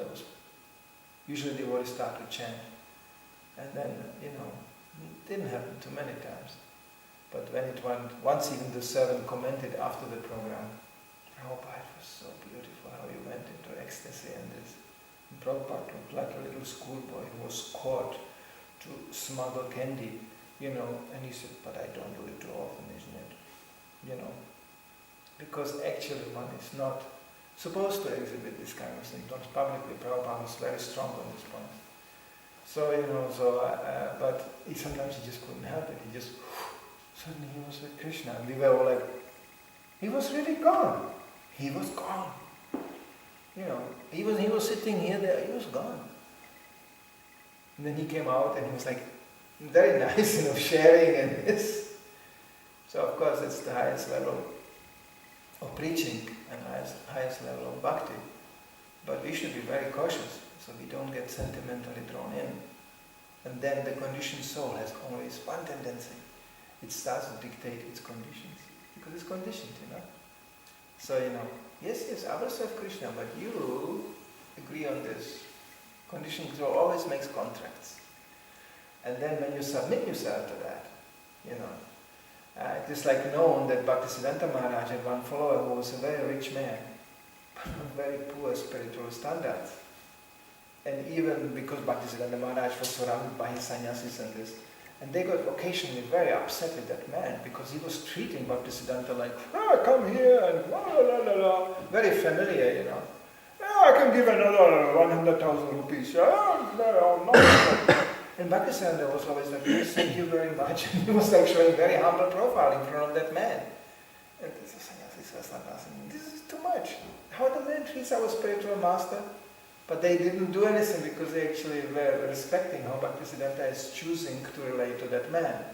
So it was, usually devotees start to chant. And then, it didn't happen too many times. But when it went, once even the servant commented after the program, Prabhupada, it was so beautiful how you went into ecstasy and this. And Prabhupada looked like a little schoolboy who was caught to smuggle candy, and he said, but I don't do it too often, isn't it? Because actually one is not supposed to exhibit this kind of thing. Not publicly. Prabhupada was very strong on this point. So, but sometimes he just couldn't help it. He just, suddenly he was with Krishna. And we were all like, he was really gone. He was gone. He was sitting here, there, he was gone. And then he came out and he was like, very nice, sharing and this. So of course it's the highest level of preaching and highest level of bhakti. But we should be very cautious so we don't get sentimentally drawn in. And then the conditioned soul has always one tendency. It starts to dictate its conditions. Because it's conditioned, So, yes, I will serve Krishna, but you agree on this. Conditioned soul always makes contracts. And then when you submit yourself to that, it is like known that Bhaktisiddhanta Maharaj had one follower who was a very rich man, but with very poor spiritual standards. And even because Bhaktisiddhanta Maharaj was surrounded by his sannyasis and this, and they got occasionally very upset with that man because he was treating Bhaktisiddhanta like, come here and la la la la, very familiar, I can give another 100,000 rupees. And Bhaktisiddhanta was always like, yes, thank you very much. And he was like showing very humble profile in front of that man. And this is too much. How the man treats our spiritual master? But they didn't do anything because they actually were respecting how Bhaktisiddhanta is choosing to relate to that man.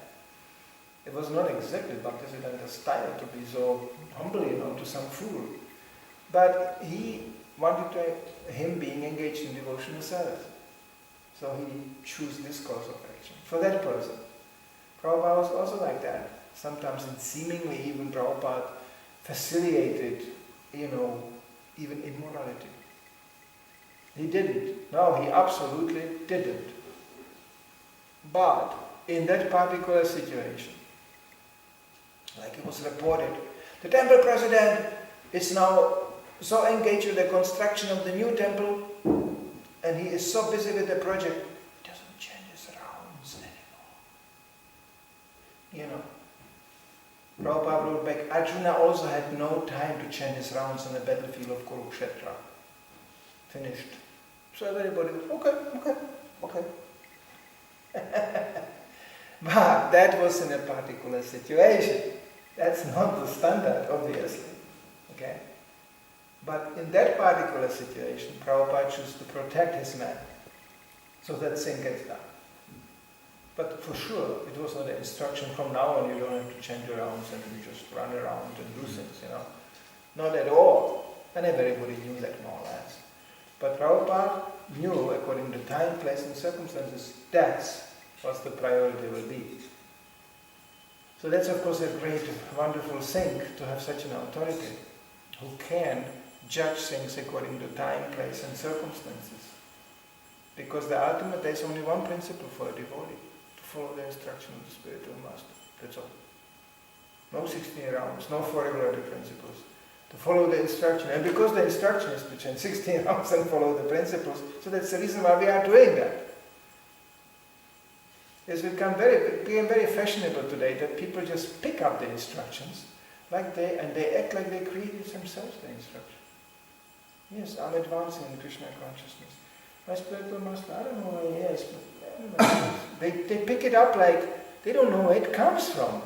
It was not exactly Bhaktisiddhanta's style to be so humble, to some fool. But he wanted him being engaged in devotional service. So he chose this course of action for that person. Prabhupada was also like that. Sometimes seemingly even Prabhupada facilitated, even immorality. He didn't. No, he absolutely didn't. But in that particular situation, like it was reported, the temple president is now so engaged with the construction of the new temple, and he is so busy with the project, he doesn't change his rounds anymore. Prabhupada wrote back, Arjuna also had no time to change his rounds on the battlefield of Kurukshetra. Finished. So everybody was, okay. But that was in a particular situation. That's not the standard, obviously. Okay? But in that particular situation, Prabhupada chose to protect his man. So that thing gets done. But for sure, it was not an instruction from now on, you don't have to change your rounds and you just run around and do things, Not at all. And everybody knew that more or less. But Prabhupada knew, according to time, place and circumstances, that's what the priority will be. So that's of course a great, wonderful thing to have such an authority who can judge things according to time, place and circumstances. Because the ultimate, there's only one principle for a devotee, to follow the instruction of the spiritual master. That's all. No 16 rounds, no 4 regulatory principles. To follow the instruction. And because the instruction is to change 16 rounds and follow the principles, so that's the reason why we are doing that. It's become very fashionable today that people just pick up the instructions and they act like they created themselves the instruction. Yes, I'm advancing in Krishna consciousness. My spiritual master, I don't know where he is, but they pick it up like they don't know where it comes from.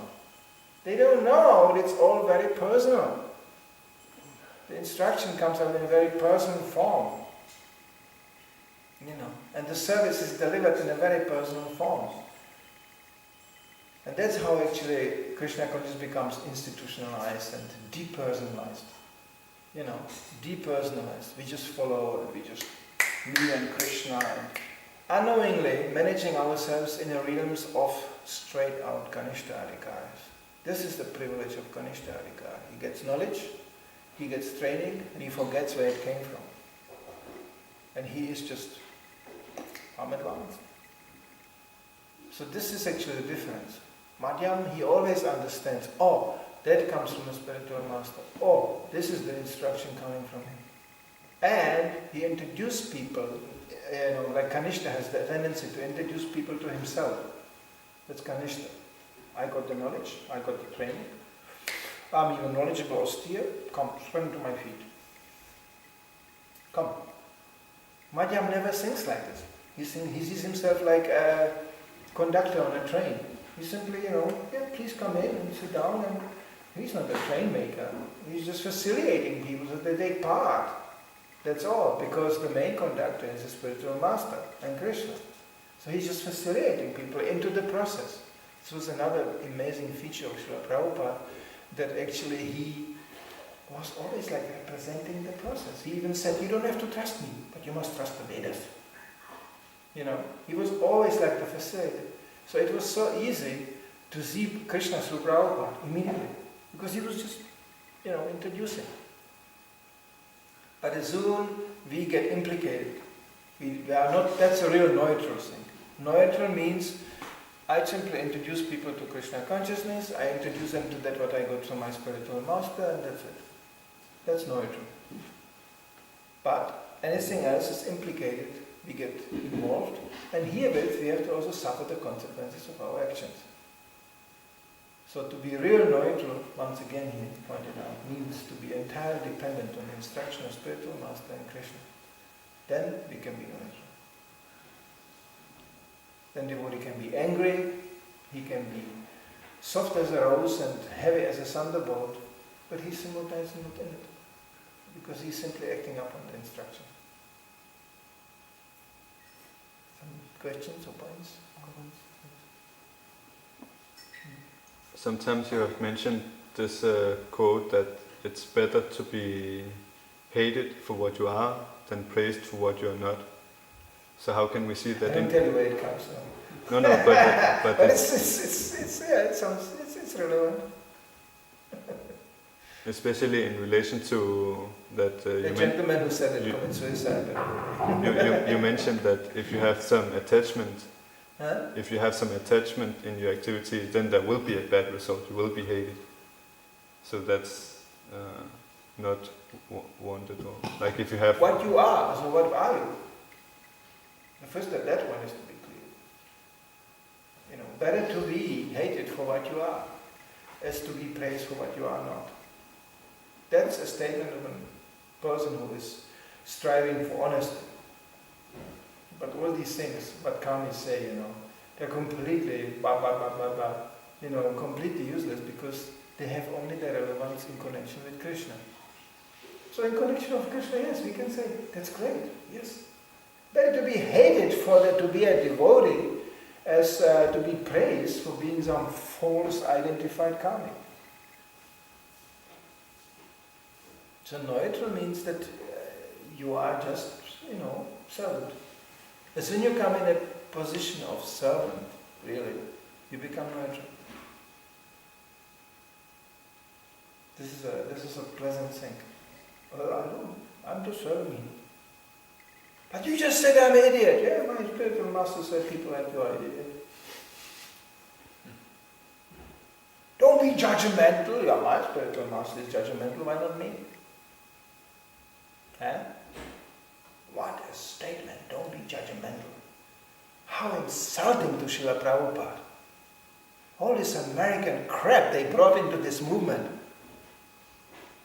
They don't know, it's all very personal. The instruction comes out in a very personal form. And the service is delivered in a very personal form. And that's how actually Krishna consciousness becomes institutionalized and depersonalized. Depersonalized. We just follow, me and Krishna, and unknowingly managing ourselves in the realms of straight out Kanishta Adhikaris. This is the privilege of Kanishta Adhikari. He gets knowledge, he gets training, and he forgets where it came from. And he is just, I'm advanced. So this is actually the difference. Madhyam, he always understands, oh, that comes from a spiritual master. Oh, this is the instruction coming from him. And he introduced people, like Kanishta has the tendency to introduce people to himself. That's Kanishta. I got the knowledge, I got the training. I'm even knowledgeable, austere. Come, swim to my feet. Come. Madhyam never thinks like this. He sees himself like a conductor on a train. He simply, please come in and sit down, and he's not a train maker. He's just facilitating people so that they take part. That's all, because the main conductor is the spiritual master and Krishna. So he's just facilitating people into the process. This was another amazing feature of Srila Prabhupada, that actually he was always like representing the process. He even said, you don't have to trust me, but you must trust the Vedas. He was always like the facilitator. So it was so easy to see Krishna through Prabhupada immediately, because he was just, introducing. But as soon we get implicated, we are not, that's a real neutral thing. Neutral means I simply introduce people to Krishna consciousness, I introduce them to that what I got from my spiritual master, and that's it. That's neutral. But anything else is implicated, we get involved, and herewith we have to also suffer the consequences of our actions. So to be real neutral, once again he pointed out, means to be entirely dependent on the instruction of spiritual master and Krishna. Then we can be neutral. Then devotee can be angry, he can be soft as a rose and heavy as a thunderbolt, but he's simultaneously not in it, because he's simply acting upon the instruction. Some questions or points? Sometimes you have mentioned this quote that it's better to be hated for what you are than praised for what you are not. So how can we see that? I don't tell you where it comes from. No, but but it's relevant. Especially in relation to that. The gentleman who said it committed suicide. You mentioned that if you have some attachment. Huh? If you have some attachment in your activity, then there will be a bad result. You will be hated. So that's not wanted. Or like if you have what you are. So what are you? The first step, that one is to be clear. Better to be hated for what you are, as to be praised for what you are not. That's a statement of a person who is striving for honesty. But all these things, what Kamis say, they're completely, completely useless, because they have only their relevance in connection with Krishna. So in connection with Krishna, yes, we can say, that's great, yes. Better to be hated for that, to be a devotee, as to be praised for being some false identified karmic. So neutral means that you are just, servant. As soon as you come in a position of servant, really, you become neutral. This is a pleasant thing. Well, I'm just serving him. But you just said I'm an idiot. Yeah, my spiritual master said people like you are idiot. Don't be judgmental. Yeah, my spiritual master is judgmental. Why not me? Huh? What a statement. Don't be judgmental. How insulting to Srila Prabhupada. All this American crap they brought into this movement.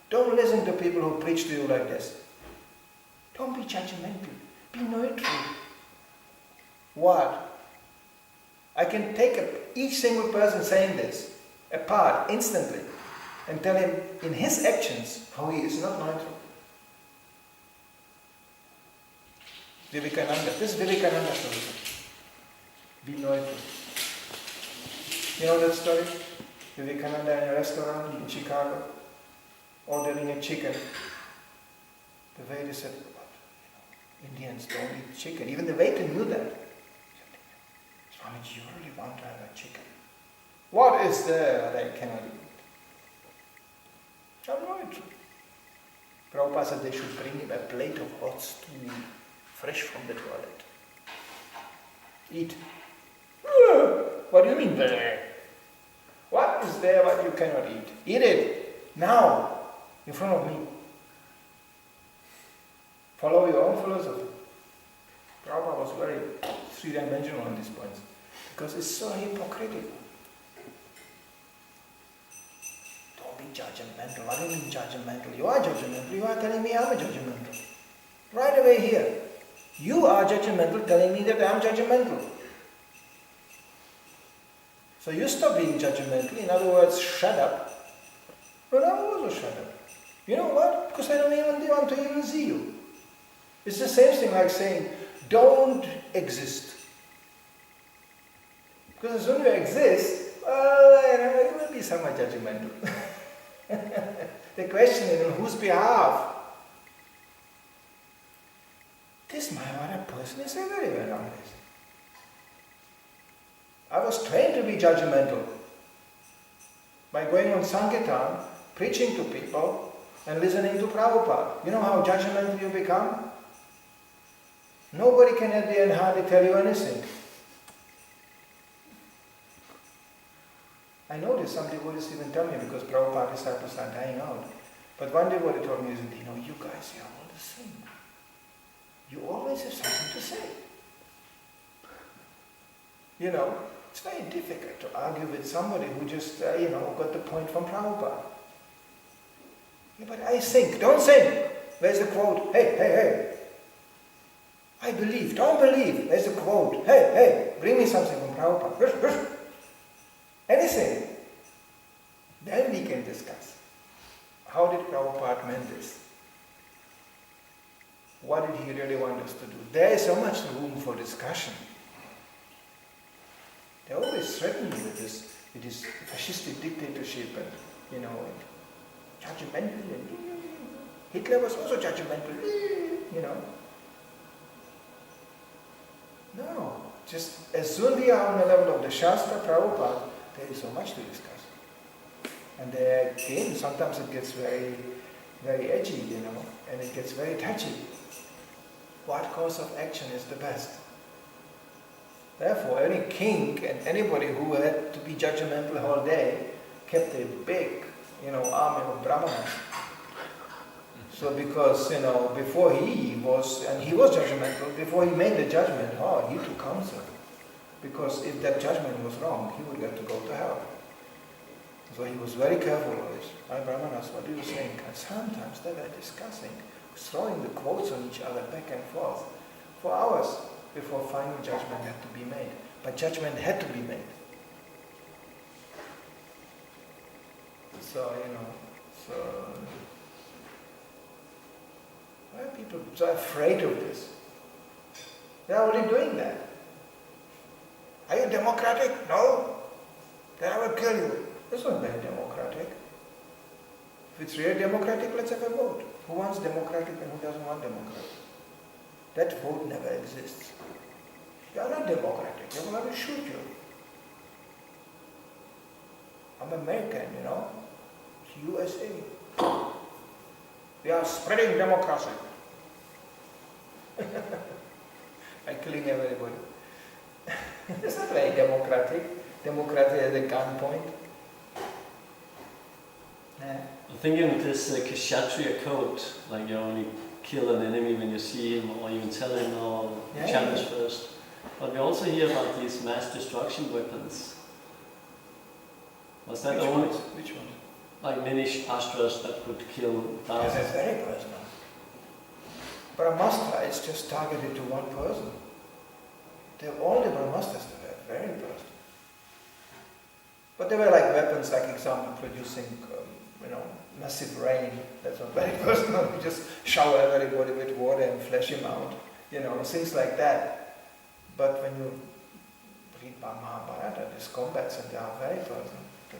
Don't listen to people who preach to you like this. Don't be judgmental. Be neutral. What? I can take each single person saying this apart instantly and tell him in his actions how he is not neutral. Vivekananda. This is Vivekananda story. Be neutral. You know that story? Vivekananda in a restaurant in Chicago, ordering a chicken. The waiter said, Indians don't eat chicken. Even the waiter knew that. Swamiji, you really want to have a chicken? What is there that I cannot eat? I'm neutral. Prabhupada said they should bring him a plate of hot stew. fresh from the toilet. Eat. What do you mean there? What is there what you cannot eat? Eat it, now, in front of me. Follow your own philosophy. Prabhupada was very three-dimensional on these points, because it's so hypocritical. Don't be judgmental. What do you mean judgmental? You are judgmental. You are telling me I'm a judgmental. Right away here. You are judgmental, telling me that I'm judgmental. So you stop being judgmental. In other words, shut up. But I will also shut up. You know what? Because I don't even want to even see you. It's the same thing like saying, don't exist. Because as soon as you exist, well, you will be somewhat judgmental. The question is, on whose behalf? This Mayavada person is everywhere nowadays. I was trained to be judgmental by going on Sankirtan, preaching to people and listening to Prabhupada. You know how judgmental you become? Nobody can at the end hardly tell you anything. I noticed some devotees even tell me, because Prabhupada disciples are dying out. But one devotee told me, you guys, you're all the same. You always have something to say. It's very difficult to argue with somebody who just, got the point from Prabhupada. Yeah, but I think, don't think. Where's the quote? Hey. I believe, don't believe. Where's the quote? Hey, bring me something from Prabhupada. Anything. Then we can discuss. How did Prabhupada mean this? What did he really want us to do? There is so much room for discussion. They always threaten you with this fascistic dictatorship and, judgmental. And Hitler was also judgmental, No, just as soon as we are on the level of the Shastra, Prabhupada, there is so much to discuss. And there again, sometimes it gets very, very edgy, and it gets very touchy. What course of action is the best? Therefore, any king and anybody who had to be judgmental all day kept a big, army of brahmanas. So because, before he was judgmental, before he made the judgment, he took counsel. Because if that judgment was wrong, he would get to go to hell. So he was very careful of this. My brahmanas, what do you think? And sometimes they were discussing, throwing the quotes on each other back and forth for hours before final judgment had to be made. But judgment had to be made. So, why are people so afraid of this? They're already doing that. Are you democratic? No. Then I will kill you. That's not very democratic. If it's really democratic, let's have a vote. Who wants democratic and who doesn't want democratic? That vote never exists. You are not democratic. They will to shoot you. I'm American, It's USA. We are spreading democracy. By killing everybody. It's not very democratic. Democracy at the gunpoint. I'm thinking of this Kshatriya code, like you only kill an enemy when you see him, or even tell him, or challenge first. But we also hear about these mass destruction weapons. Was that the one? Which one? Like many astras that could kill thousands. Yes, that's very personal. Brahmastra is just targeted to one person. All the Brahmastras were very personal. But they were like weapons, like example, producing, massive rain. That's not very personal. You just shower everybody with water and flesh him out. Things like that. But when you read Mahabharata, these combats, and they are very personal. The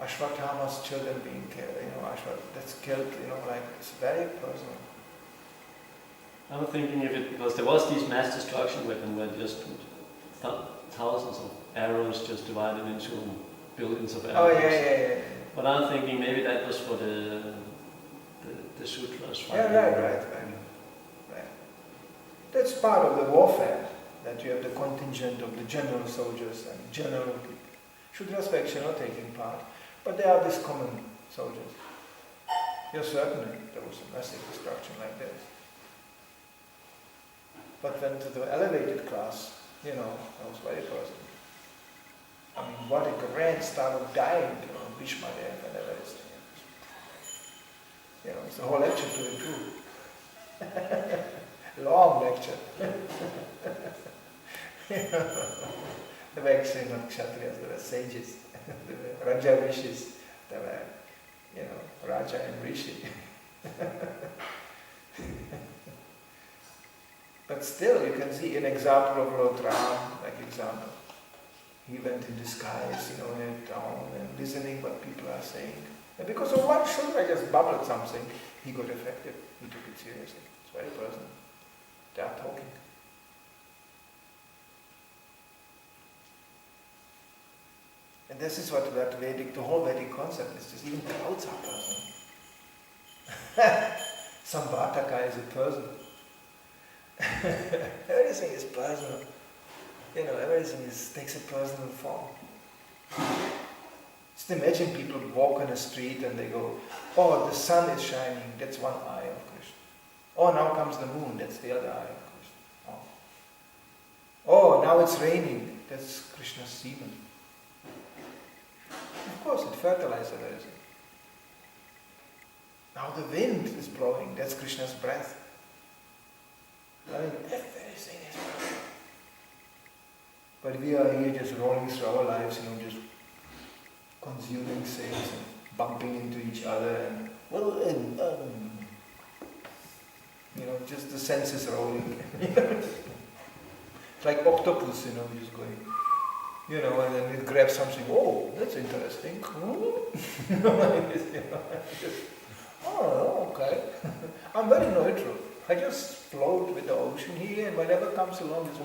Ashwatthama's children being killed, that's killed, it's very personal. I'm thinking of it because there was these mass destruction weapons where just thousands of arrows just divided into billions of arrows. Oh yeah. But I'm thinking maybe that was for the sutras. Yeah, right. That's part of the warfare, that you have the contingent of the general soldiers and general people. Shudras were actually not taking part, but they are these common soldiers. Yes, certainly, there was a massive destruction like this. But when to the elevated class, that was very personal. I mean, what a grand start of dying, Bhishma there and everything. It's a whole lecture to it too. Long lecture. They were actually not kshatriyas, they were sages. They were Raja Rishis. They were, Raja and Rishi. But still, you can see an example of Lord Ram, like example. He went in disguise, in a town and listening what people are saying. And because of one Shudra just babbled something, he got affected. He took it seriously. It's very personal. They are talking. And this is what the whole Vedic concept is. Just even clouds are personal. Samvartaka is a person. Everything is personal. Everything takes a personal form. Just imagine people walk on a street and they go, oh, the sun is shining, that's one eye of Krishna. Oh, now comes the moon, that's the other eye of Krishna. Oh, now it's raining, that's Krishna's semen. Of course, it fertilizes everything. Now the wind is blowing, that's Krishna's breath. I mean, everything is perfect. But we are here just rolling through our lives, just consuming things and bumping into each other and, just the senses rolling. It's like octopus, just going, and then it grabs something, oh, that's interesting. Oh, okay. I'm very neutral. I just float with the ocean here, and whatever comes along is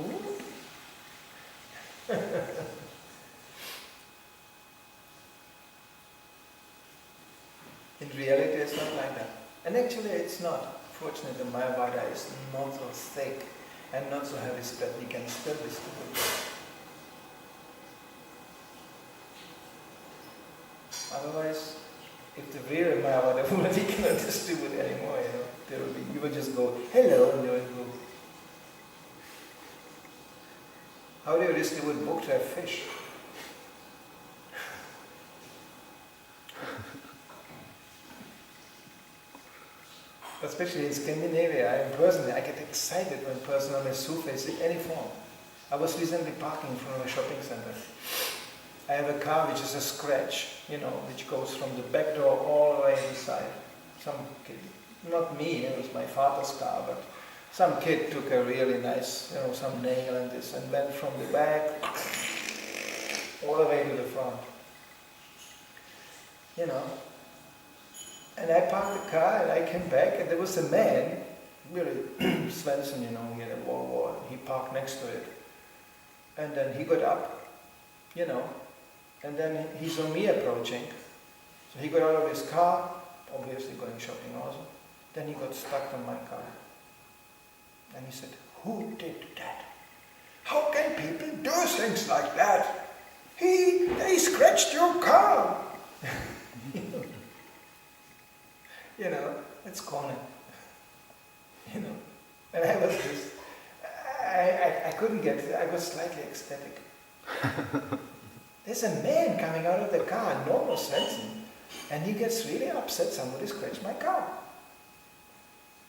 In reality, it's not like that. And actually, it's not. Fortunately, the Mayavada is not so thick and not so heavy that we can still distribute. Otherwise, if the real Mayavada would, we cannot distribute anymore, you would just go, hello, and they would go. How do you distribute book to a fish? Especially in Scandinavia, I get excited when person on a sofa is in any form. I was recently parking in front of a shopping center. I have a car which is a scratch, which goes from the back door all the way inside. Some kid, not me, it was my father's car, but some kid took a really nice, some nail and this, and went from the back all the way to the front. And I parked the car and I came back and there was a man, really Svensson, he had a Volvo, he parked next to it. And then he got up, and then he saw me approaching. So he got out of his car, obviously going shopping also. Then he got stuck on my car. And he said, who did that? How can people do things like that? They scratched your car. It's corner. And I was just, I couldn't get it. I was slightly ecstatic. There's a man coming out of the car, normal Svensson, and he gets really upset somebody scratched my car.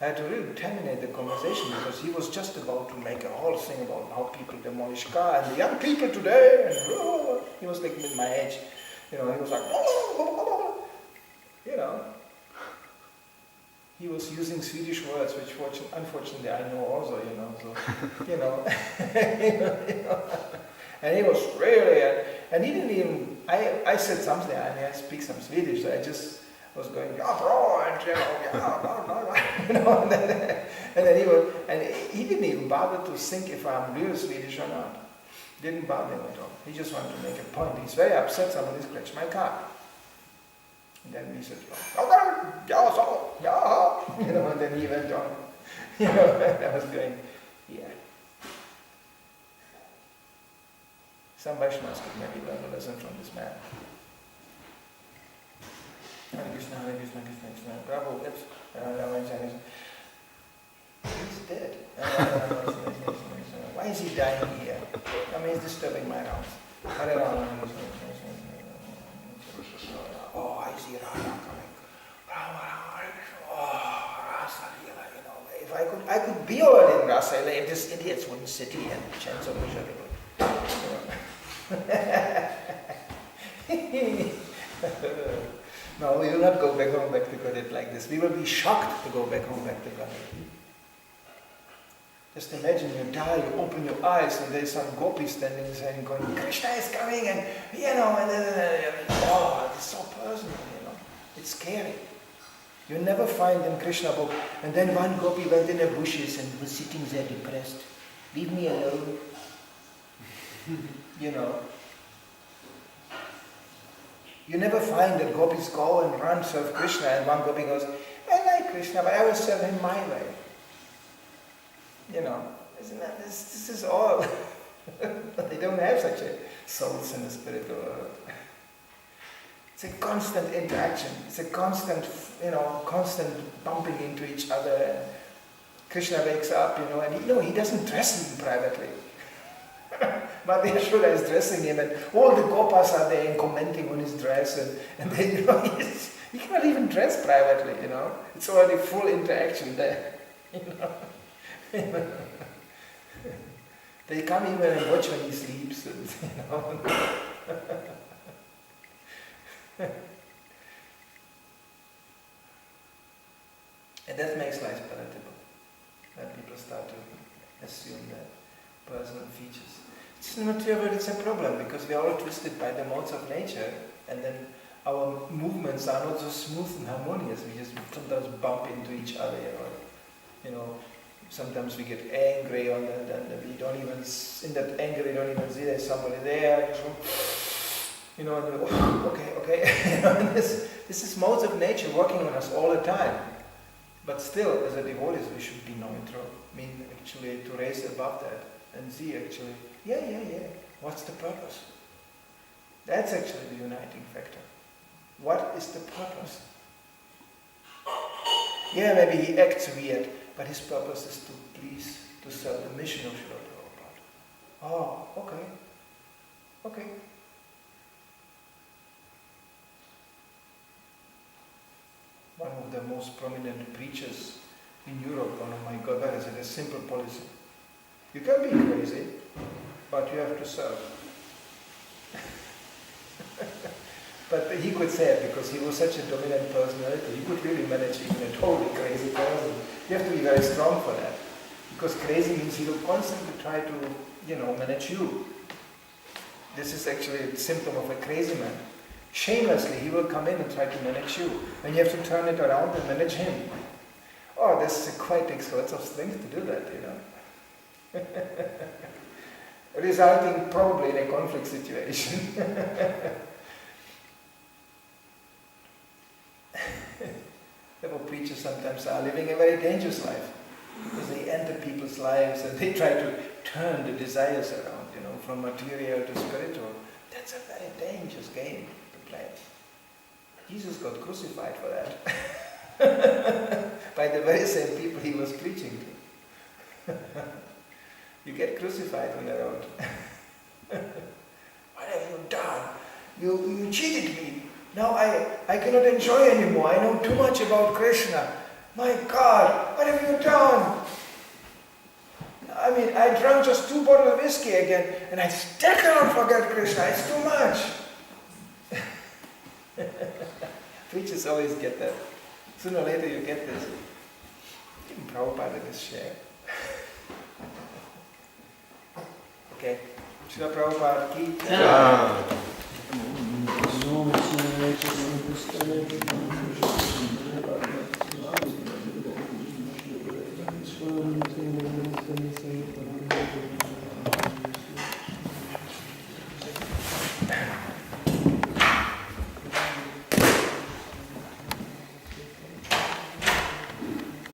I had to really terminate the conversation because he was just about to make a whole thing about how people demolish cars and the young people today, and he was like with my age. He was like, he was using Swedish words, which unfortunately I know also, and he was really, and he didn't even, I said something, I speak some Swedish, so I just was going, yeah, bro, and and then he didn't even bother to think if I'm real Swedish or not. Didn't bother him at all. He just wanted to make a point. He's very upset somebody scratched my car. And then he said, and then he went on. I was going, here. Some Vaishnavas could maybe learn a lesson from this man. Hare Krishna, Krishna Krishna. Prabhu, he's dead. Why is he dying here? I mean, he's disturbing my rounds. Hare Rama. Oh, I see Radha coming. Oh, Rasa Leela, you know. If I could be over in Rasa Leela if these idiots wouldn't sit here and chant so miserably. No, we will not go back home, back to Godhead like this. We will be shocked to go back home, back to Godhead. Just imagine you die, you open your eyes, and there's some gopi standing there and going, Krishna is coming, and oh, it's so personal, It's scary. You never find in Krishna book. And then one gopi went in the bushes and was sitting there depressed. Leave me alone. You never find that gopis go and run serve Krishna, and one gopi goes, I like Krishna, but I will serve him my way. This is all. They don't have such a souls in the spiritual world. It's a constant interaction. It's a constant, constant bumping into each other. And Krishna wakes up, and he doesn't dress him privately. Mother Yashoda is dressing him, and all the gopas are there and commenting on his dress, and they, he cannot even dress privately, It's already full interaction there, They come even and watch when he sleeps, and, And that makes life palatable. When people start to assume that personal features. It's not true, but it's a problem, because we are all twisted by the modes of nature, and then our movements are not so smooth and harmonious. We just sometimes bump into each other, Sometimes we get angry on that, and we don't even, in that anger, we don't even see there's somebody there. And okay. This is modes of nature working on us all the time. But still, as a devotees, we should be neutral. Actually, to raise above that and see actually, what's the purpose? That's actually the uniting factor. What is the purpose? Yeah, maybe he acts weird, but his purpose is to please, to serve the mission of Srila Prabhupada. Oh, okay. One of the most prominent preachers in Europe, one of my God, has a simple policy. You can be crazy, but you have to serve. But he could say it because he was such a dominant personality. He could really manage even a totally crazy person. You have to be very strong for that. Because crazy means he will constantly try to, manage you. This is actually a symptom of a crazy man. Shamelessly, he will come in and try to manage you. And you have to turn it around and manage him. Oh, this quite takes lots of strength to do that, Resulting probably in a conflict situation. Therefore, preachers sometimes are living a very dangerous life, because they enter people's lives and they try to turn the desires around, from material to spiritual. That's a very dangerous game to play. Jesus got crucified for that. By the very same people he was preaching to. You get crucified on the road. What have you done? You cheated me. Now I cannot enjoy anymore. I know too much about Krishna. My God, what have you done? I drank just 2 bottles of whiskey again, and I still cannot forget Krishna. It's too much. Preachers always get that. Sooner or later you get this. Even Prabhupada in his share. Okay. Srila Prabhupada ki jai.